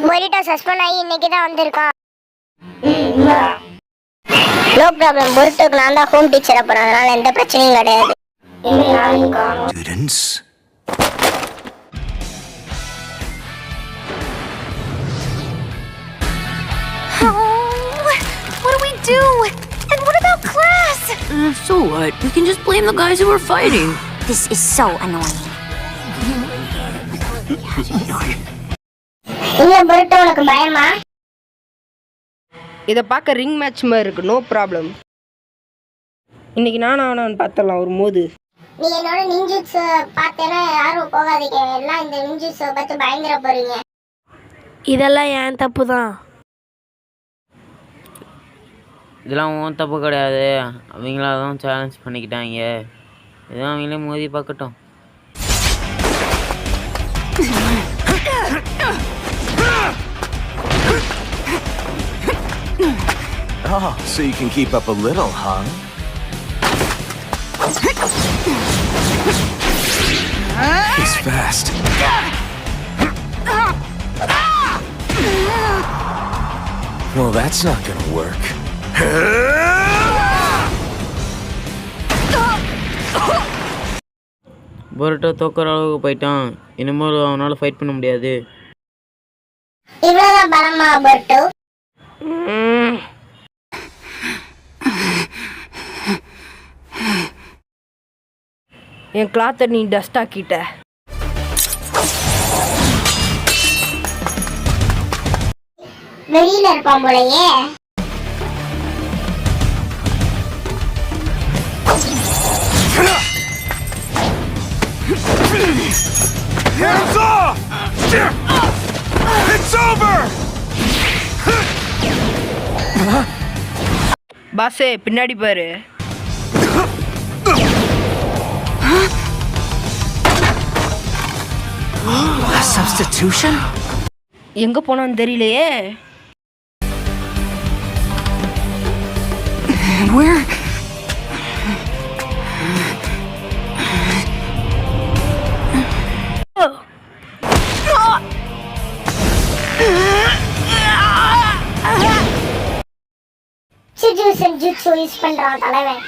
மொரிட்டோ suspend ஆகி இன்னைக்கு தான் வந்திருக்கான். No problem. மொரிட்டோக்கு நான் தான் ஹோம் டீச்சர் அப்புறம், அதனால எந்த பிரச்சனையும் கிடையாது. Students. What do we do? And what about class? So what? We can just blame the guys who were fighting. This is so annoying. இல்ல மொரிட்டோ, உனக்கு பயமா? இதை பார்க்க ரிங் மேட்ச் மாதிரி இருக்கு. No problem. இன்னைக்கு நானும் பார்த்தலாம் ஒரு மோது. நீ என்னோட நிஞ்சுட்ஸ் பார்த்தேன்னா யாரும் போகாதீங்க, எல்லாம் இந்த நிஞ்சுட்ஸ் பார்த்து பயங்கர போறீங்க. இதெல்லாம் ஏன் தப்பு தான். இதெல்லாம் உன் தப்பு கிடையாது. அவங்களா தான் சேலஞ்ச் பண்ணிக்கிட்டாங்க. இதான் அவங்களே மோதி பார்க்கட்டும். Oh, so you can keep up a little, huh? He's fast. Well, that's not gonna work. பொருட்டோ தோக்கிற அளவுக்கு போயிட்டான். இனிமேல் அவனால் ஃபைட் பண்ண முடியாது. இவ்வளவுதான் பலமா மொரிட்டோ? என் கிளாத்தை நீ டஸ்ட் ஆக்கிட்ட. வெளியில இருப்பான் போலயே. Hands off! It's over! பாஸே பின்னாடி பாரு. A substitution? எங்க போனான்னு தெரியலையே. Where? சிஜு சென்ஜுட்சு யூஸ் பண்றான் தலைவன்.